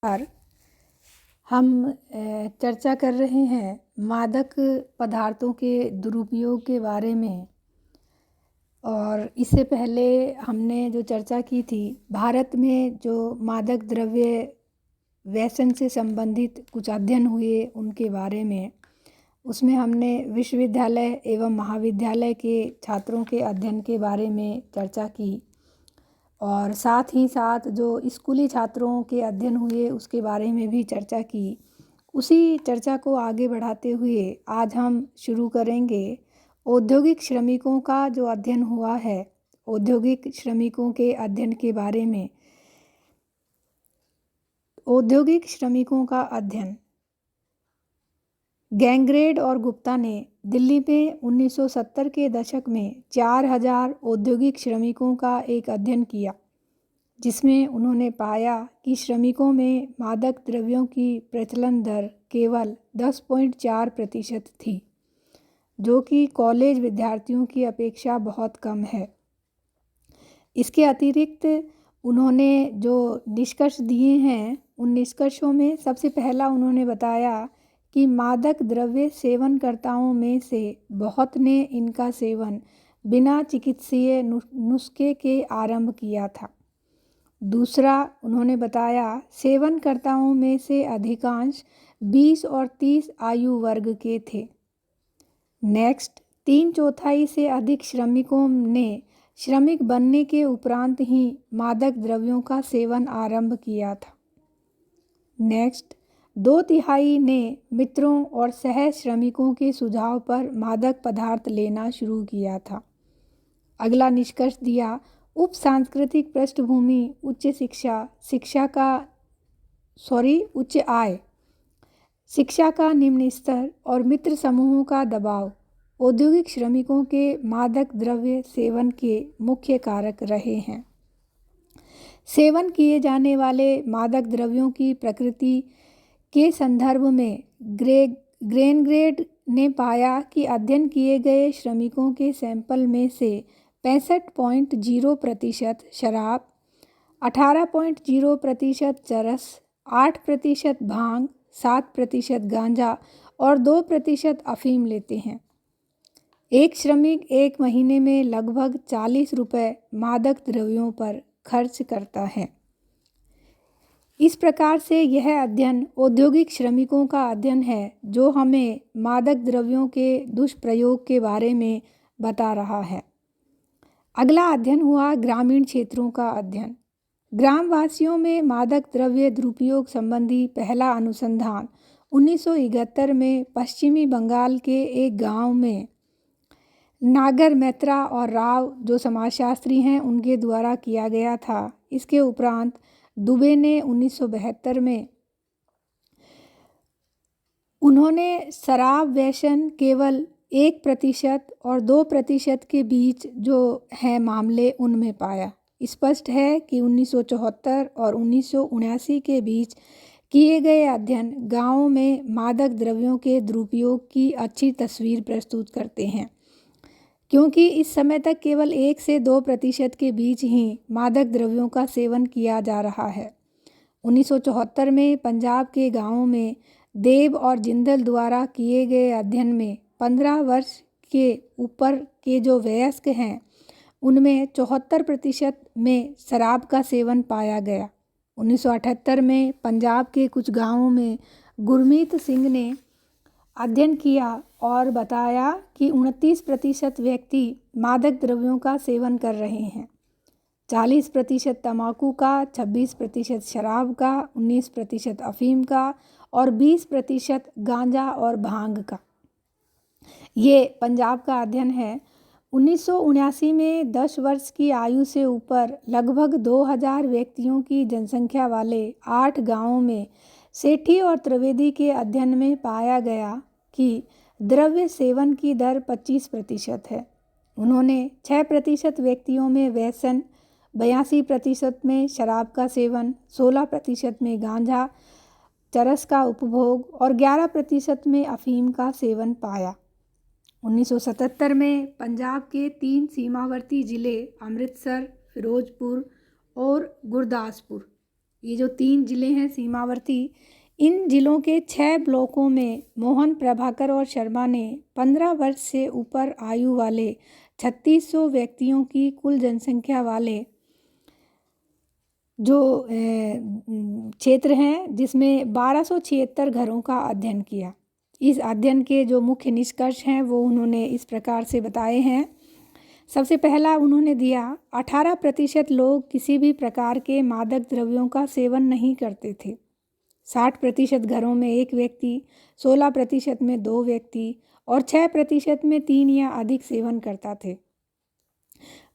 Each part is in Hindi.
पर हम चर्चा कर रहे हैं मादक पदार्थों के दुरुपयोग के बारे में। और इससे पहले हमने जो चर्चा की थी भारत में जो मादक द्रव्य व्यसन से संबंधित कुछ अध्ययन हुए उनके बारे में, उसमें हमने विश्वविद्यालय एवं महाविद्यालय के छात्रों के अध्ययन के बारे में चर्चा की और साथ ही साथ जो स्कूली छात्रों के अध्ययन हुए उसके बारे में भी चर्चा की। उसी चर्चा को आगे बढ़ाते हुए आज हम शुरू करेंगे औद्योगिक श्रमिकों का जो अध्ययन हुआ है, औद्योगिक श्रमिकों के अध्ययन के बारे में। औद्योगिक श्रमिकों का अध्ययन गैंग्रेड और गुप्ता ने दिल्ली में 1970 के दशक में 4000 औद्योगिक श्रमिकों का एक अध्ययन किया, जिसमें उन्होंने पाया कि श्रमिकों में मादक द्रव्यों की प्रचलन दर केवल 10.4% थी, जो कि कॉलेज विद्यार्थियों की अपेक्षा बहुत कम है। इसके अतिरिक्त उन्होंने जो निष्कर्ष दिए हैं उन निष्कर्षों में सबसे पहला उन्होंने बताया कि मादक द्रव्य सेवनकर्ताओं में से बहुत ने इनका सेवन बिना चिकित्सीय नुस्खे के आरंभ किया था। दूसरा, उन्होंने बताया सेवनकर्ताओं में से अधिकांश 20 और 30 आयु वर्ग के थे। नेक्स्ट, 3/4 से अधिक श्रमिकों ने श्रमिक बनने के उपरांत ही मादक द्रव्यों का सेवन आरंभ किया था। नेक्स्ट, 2/3 ने मित्रों और सह श्रमिकों के सुझाव पर मादक पदार्थ लेना शुरू किया था। अगला निष्कर्ष दिया उप सांस्कृतिक पृष्ठभूमि, उच्च आय, शिक्षा का निम्न स्तर और मित्र समूहों का दबाव औद्योगिक श्रमिकों के मादक द्रव्य सेवन के मुख्य कारक रहे हैं। सेवन किए जाने वाले मादक द्रव्यों की प्रकृति के संदर्भ में गैंग्रेड ने पाया कि अध्ययन किए गए श्रमिकों के सैंपल में से 65.0% शराब, 18.0% चरस, 8% भांग, 7% गांजा और 2% अफीम लेते हैं। एक श्रमिक एक महीने में लगभग 40 रुपये मादक द्रव्यों पर खर्च करता है। इस प्रकार से यह अध्ययन औद्योगिक श्रमिकों का अध्ययन है जो हमें मादक द्रव्यों के दुष्प्रयोग के बारे में बता रहा है। अगला अध्ययन हुआ ग्रामीण क्षेत्रों का अध्ययन। ग्रामवासियों में मादक द्रव्य दुरुपयोग संबंधी पहला अनुसंधान 1971 में पश्चिमी बंगाल के एक गांव में नागर मैत्रा और राव जो समाजशास्त्री हैं उनके द्वारा किया गया था। इसके उपरांत दुबे ने 1972 में उन्होंने शराब व्यसन केवल 1% और 2% के बीच जो है मामले उनमें पाया। स्पष्ट है कि 1974 और 1979 के बीच किए गए अध्ययन गांवों में मादक द्रव्यों के दुरुपयोग की अच्छी तस्वीर प्रस्तुत करते हैं, क्योंकि इस समय तक केवल 1 से 2% के बीच ही मादक द्रव्यों का सेवन किया जा रहा है। 1974 में पंजाब के गांवों में देव और जिंदल द्वारा किए गए अध्ययन में 15 वर्ष के ऊपर के जो वयस्क हैं उनमें 74% में शराब का सेवन पाया गया। 1978 में पंजाब के कुछ गांवों में गुरमीत सिंह ने अध्ययन किया और बताया कि 29% व्यक्ति मादक द्रव्यों का सेवन कर रहे हैं, 40% तंबाकू का, 26% शराब का, 19% अफीम का और 20% गांजा और भांग का। ये पंजाब का अध्ययन है। 1979 में 10 वर्ष की आयु से ऊपर लगभग 2000 व्यक्तियों की जनसंख्या वाले 8 गांवों में सेठी और त्रिवेदी के अध्ययन में पाया गया कि द्रव्य सेवन की दर 25% है। उन्होंने 6% व्यक्तियों में व्यसन, 82% में शराब का सेवन, 16% में गांजा चरस का उपभोग और 11% में अफीम का सेवन पाया। 1977 में पंजाब के 3 सीमावर्ती जिले अमृतसर, फिरोजपुर और गुरदासपुर ये जो 3 ज़िले हैं सीमावर्ती, इन ज़िलों के 6 ब्लॉकों में मोहन, प्रभाकर और शर्मा ने 15 वर्ष से ऊपर आयु वाले 3600 व्यक्तियों की कुल जनसंख्या वाले जो क्षेत्र हैं, जिसमें 1276 घरों का अध्ययन किया। इस अध्ययन के जो मुख्य निष्कर्ष हैं वो उन्होंने इस प्रकार से बताए हैं। सबसे पहला उन्होंने दिया, 18% लोग किसी भी प्रकार के मादक द्रव्यों का सेवन नहीं करते थे। 60% घरों में 1 व्यक्ति, 16% में 2 व्यक्ति और 6% में 3 या अधिक सेवन करता थे।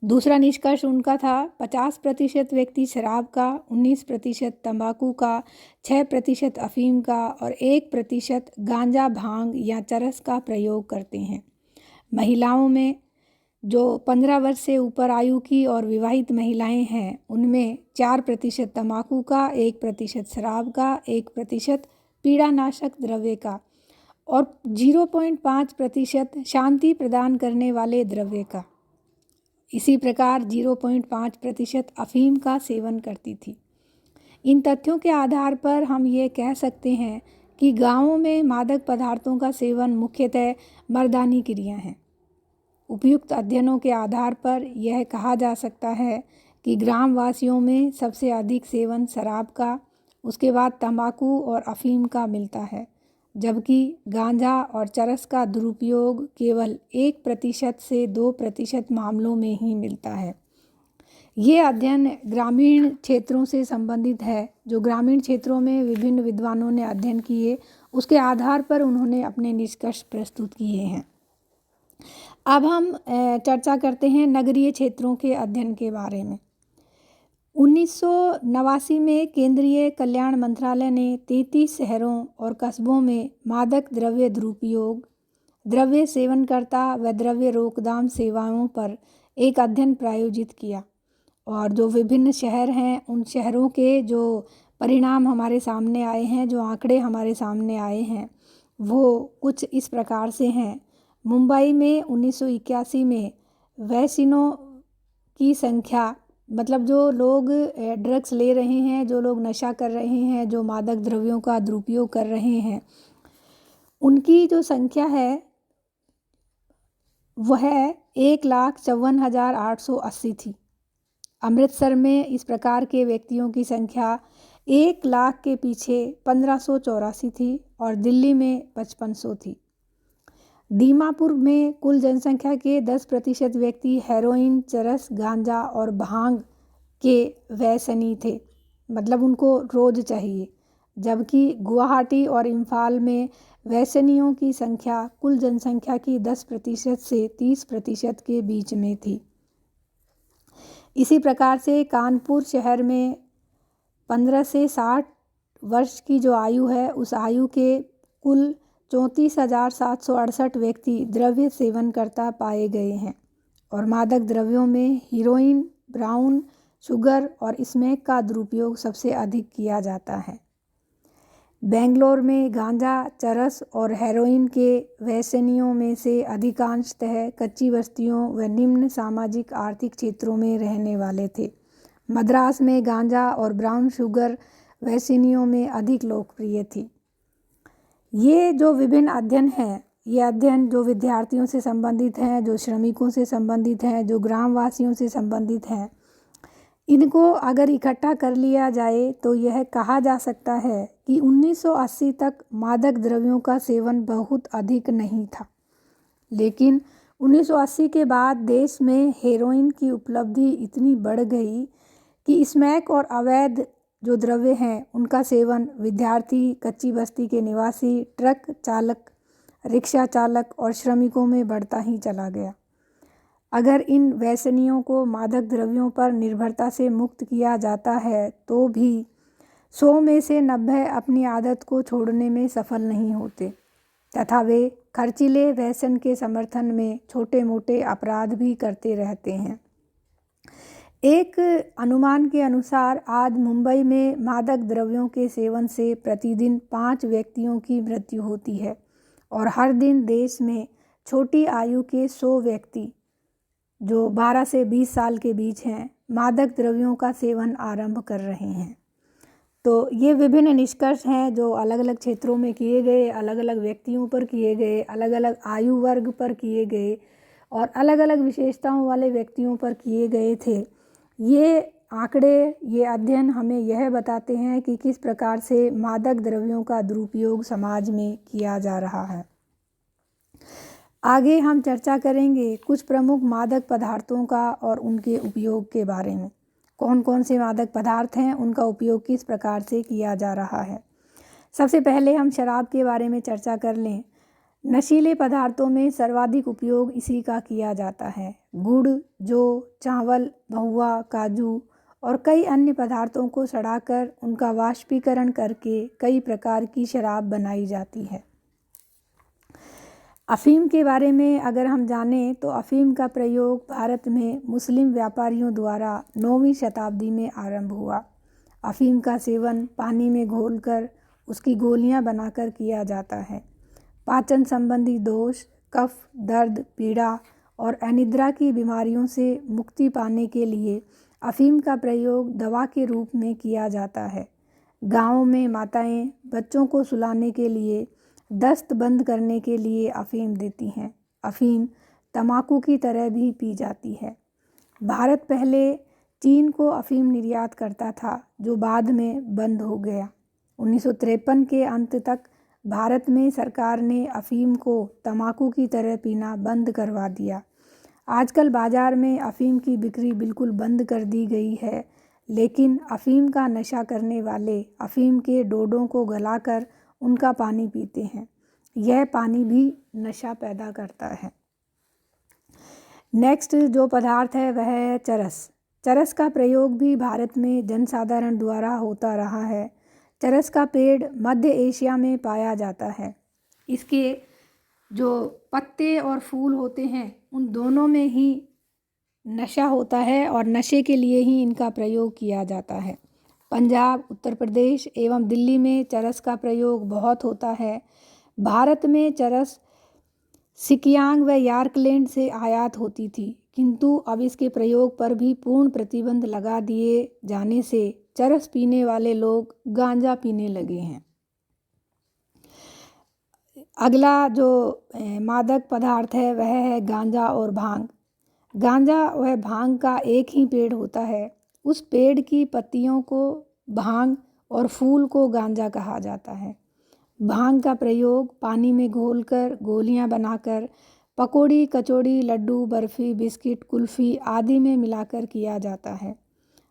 दूसरा निष्कर्ष उनका था, 50% व्यक्ति शराब का, 19% तंबाकू का, 6% अफीम का और 1% गांजा, भांग या चरस का प्रयोग करते हैं। महिलाओं में जो 15 वर्ष से ऊपर आयु की और विवाहित महिलाएं हैं, उनमें 4% तंबाकू का, 1% शराब का, 1% पीड़ानाशक द्रव्य का और 0.5% शांति प्रदान करने वाले द्रव्य का। इसी प्रकार 0.5% अफीम का सेवन करती थी। इन तथ्यों के आधार पर हम ये कह सकते हैं कि गांवों में मादक पदार्थों का सेवन मुख्यतः मर्दानी क्रिया है। उपयुक्त अध्ययनों के आधार पर यह कहा जा सकता है कि ग्रामवासियों में सबसे अधिक सेवन शराब का, उसके बाद तंबाकू और अफीम का मिलता है, जबकि गांजा और चरस का दुरुपयोग केवल 1% से 2% मामलों में ही मिलता है। ये अध्ययन ग्रामीण क्षेत्रों से संबंधित है। जो ग्रामीण क्षेत्रों में विभिन्न विद्वानों ने अध्ययन किए, उसके आधार पर उन्होंने अपने निष्कर्ष प्रस्तुत किए हैं। अब हम चर्चा करते हैं नगरीय क्षेत्रों के अध्ययन के बारे में। 1989 में केंद्रीय कल्याण मंत्रालय ने 33 शहरों और कस्बों में मादक द्रव्य दुरुपयोग, द्रव्य सेवनकर्ता व द्रव्य रोकथाम सेवाओं पर एक अध्ययन प्रायोजित किया। और जो विभिन्न शहर हैं, उन शहरों के जो परिणाम हमारे सामने आए हैं, जो आंकड़े हमारे सामने आए हैं, वो कुछ इस प्रकार से हैं। मुंबई में 1981 में वैक्सीनों की संख्या, मतलब जो लोग ड्रग्स ले रहे हैं, जो लोग नशा कर रहे हैं, जो मादक द्रव्यों का दुरुपयोग कर रहे हैं, उनकी जो संख्या है वह 1,54,880 थी। अमृतसर में इस प्रकार के व्यक्तियों की संख्या 1 लाख के पीछे 1584 थी और दिल्ली में 5500 थी। दीमापुर में कुल जनसंख्या के 10% व्यक्ति हेरोइन, चरस, गांजा और भांग के व्यसनी थे, मतलब उनको रोज चाहिए, जबकि गुवाहाटी और इम्फाल में व्यसनियों की संख्या कुल जनसंख्या की 10% से 30% के बीच में थी। इसी प्रकार से कानपुर शहर में 15 से 60 वर्ष की जो आयु है, उस आयु के कुल 34,768 व्यक्ति द्रव्य सेवनकर्ता पाए गए हैं और मादक द्रव्यों में हीरोइन, ब्राउन शुगर और स्मैक का दुरुपयोग सबसे अधिक किया जाता है। बेंगलोर में गांजा, चरस और हेरोइन के व्यसनियों में से अधिकांशतः कच्ची बस्तियों व निम्न सामाजिक आर्थिक क्षेत्रों में रहने वाले थे। मद्रास में गांजा और ब्राउन शुगर व्यसनियों में अधिक लोकप्रिय थी। ये जो विभिन्न अध्ययन हैं, ये अध्ययन जो विद्यार्थियों से संबंधित हैं, जो श्रमिकों से संबंधित हैं, जो ग्रामवासियों से संबंधित हैं, इनको अगर इकट्ठा कर लिया जाए तो यह कहा जा सकता है कि 1980 तक मादक द्रव्यों का सेवन बहुत अधिक नहीं था, लेकिन 1980 के बाद देश में हेरोइन की उपलब्धि इतनी बढ़ गई कि स्मैक और अवैध जो द्रव्य हैं उनका सेवन विद्यार्थी, कच्ची बस्ती के निवासी, ट्रक चालक, रिक्शा चालक और श्रमिकों में बढ़ता ही चला गया। अगर इन व्यसनियों को मादक द्रव्यों पर निर्भरता से मुक्त किया जाता है तो भी 100 में से 90 अपनी आदत को छोड़ने में सफल नहीं होते तथा वे खर्चीले व्यसन के समर्थन में छोटे मोटे अपराध भी करते रहते हैं। एक अनुमान के अनुसार आज मुंबई में मादक द्रव्यों के सेवन से प्रतिदिन 5 व्यक्तियों की मृत्यु होती है और हर दिन देश में छोटी आयु के 100 व्यक्ति जो 12 से 20 साल के बीच हैं, मादक द्रव्यों का सेवन आरंभ कर रहे हैं। तो ये विभिन्न निष्कर्ष हैं जो अलग अलग क्षेत्रों में किए गए, अलग अलग व्यक्तियों पर किए गए, अलग अलग आयु वर्ग पर किए गए और अलग अलग विशेषताओं वाले व्यक्तियों पर किए गए थे। ये आंकड़े, ये अध्ययन हमें यह बताते हैं कि किस प्रकार से मादक द्रव्यों का दुरुपयोग समाज में किया जा रहा है। आगे हम चर्चा करेंगे कुछ प्रमुख मादक पदार्थों का और उनके उपयोग के बारे में। कौन कौन से मादक पदार्थ हैं, उनका उपयोग किस प्रकार से किया जा रहा है। सबसे पहले हम शराब के बारे में चर्चा कर लें। नशीले पदार्थों में सर्वाधिक उपयोग इसी का किया जाता है। गुड़, जौ, चावल, महुआ, काजू और कई अन्य पदार्थों को सड़ाकर उनका वाष्पीकरण करके कई प्रकार की शराब बनाई जाती है। अफ़ीम के बारे में अगर हम जानें तो अफ़ीम का प्रयोग भारत में मुस्लिम व्यापारियों द्वारा 9वीं शताब्दी में आरंभ हुआ। अफ़ीम का सेवन पानी में घोलकर उसकी गोलियां बनाकर किया जाता है। पाचन संबंधी दोष, कफ, दर्द, पीड़ा और अनिद्रा की बीमारियों से मुक्ति पाने के लिए अफ़ीम का प्रयोग दवा के रूप में किया जाता है। गाँव में माताएं बच्चों को सुलाने के लिए, दस्त बंद करने के लिए अफ़ीम देती हैं। अफ़ीम तंबाकू की तरह भी पी जाती है। भारत पहले चीन को अफ़ीम निर्यात करता था, जो बाद में बंद हो गया। 1953 के अंत तक भारत में सरकार ने अफ़ीम को तंबाकू की तरह पीना बंद करवा दिया। आजकल बाज़ार में अफ़ीम की बिक्री बिल्कुल बंद कर दी गई है, लेकिन अफ़ीम का नशा करने वाले अफ़ीम के डोडों को गलाकर उनका पानी पीते हैं। यह पानी भी नशा पैदा करता है। नेक्स्ट जो पदार्थ है वह है चरस। चरस का प्रयोग भी भारत में जनसाधारण द्वारा होता रहा है। चरस का पेड़ मध्य एशिया में पाया जाता है। इसके जो पत्ते और फूल होते हैं उन दोनों में ही नशा होता है और नशे के लिए ही इनका प्रयोग किया जाता है। पंजाब, उत्तर प्रदेश एवं दिल्ली में चरस का प्रयोग बहुत होता है। भारत में चरस सिकियांग व यार्कलैंड से आयात होती थी, किंतु अब इसके प्रयोग पर भी पूर्ण प्रतिबंध लगा दिए जाने से चरस पीने वाले लोग गांजा पीने लगे हैं। अगला जो मादक पदार्थ है वह है गांजा और भांग। गांजा वह भांग का एक ही पेड़ होता है। उस पेड़ की पत्तियों को भांग और फूल को गांजा कहा जाता है। भांग का प्रयोग पानी में घोलकर गोलियां बनाकर पकौड़ी, कचौड़ी, लड्डू, बर्फ़ी, बिस्किट, कुल्फ़ी आदि में मिलाकर किया जाता है।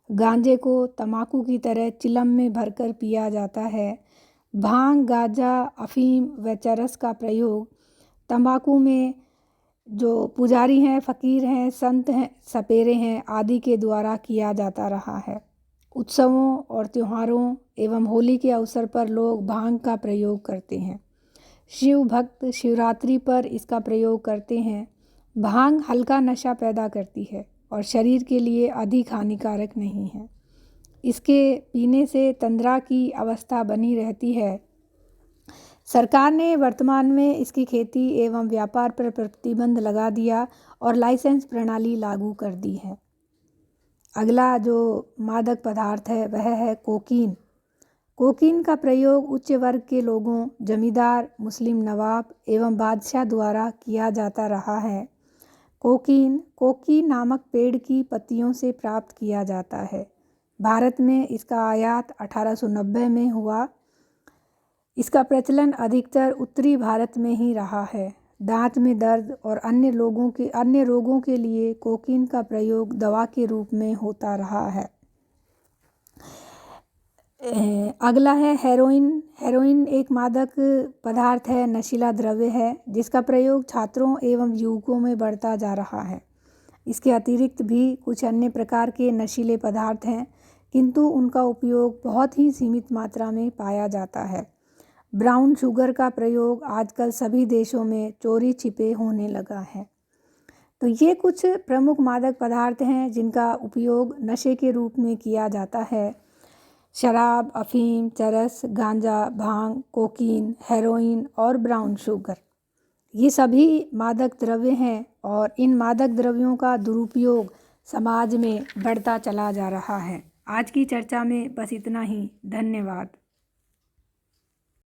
गांजे को तंबाकू की तरह चिलम में भरकर पिया जाता है। भांग, गांजा, अफ़ीम व चरस का प्रयोग तंबाकू में जो पुजारी हैं, फ़कीर हैं, संत हैं, सपेरे हैं आदि के द्वारा किया जाता रहा है। उत्सवों और त्योहारों एवं होली के अवसर पर लोग भांग का प्रयोग करते हैं। शिव भक्त शिवरात्रि पर इसका प्रयोग करते हैं। भांग हल्का नशा पैदा करती है और शरीर के लिए अधिक हानिकारक नहीं है। इसके पीने से तंद्रा की अवस्था बनी रहती है। सरकार ने वर्तमान में इसकी खेती एवं व्यापार पर प्रतिबंध लगा दिया और लाइसेंस प्रणाली लागू कर दी है। अगला जो मादक पदार्थ है वह है कोकीन। कोकीन का प्रयोग उच्च वर्ग के लोगों, जमींदार, मुस्लिम नवाब एवं बादशाह द्वारा किया जाता रहा है। कोकीन कोकी नामक पेड़ की पत्तियों से प्राप्त किया जाता है। भारत में इसका आयात 1890 में हुआ। इसका प्रचलन अधिकतर उत्तरी भारत में ही रहा है। दांत में दर्द और अन्य रोगों के लिए कोकीन का प्रयोग दवा के रूप में होता रहा है। अगला है हेरोइन। हेरोइन एक मादक पदार्थ है, नशीला द्रव्य है, जिसका प्रयोग छात्रों एवं युवकों में बढ़ता जा रहा है। इसके अतिरिक्त भी कुछ अन्य प्रकार के नशीले पदार्थ हैं, किंतु उनका उपयोग बहुत ही सीमित मात्रा में पाया जाता है। ब्राउन शुगर का प्रयोग आजकल सभी देशों में चोरी छिपे होने लगा है। तो ये कुछ प्रमुख मादक पदार्थ हैं जिनका उपयोग नशे के रूप में किया जाता है। शराब, अफ़ीम, चरस, गांजा, भांग, कोकीन, हेरोइन और ब्राउन शुगर, ये सभी मादक द्रव्य हैं और इन मादक द्रव्यों का दुरुपयोग समाज में बढ़ता चला जा रहा है। आज की चर्चा में बस इतना ही। धन्यवाद।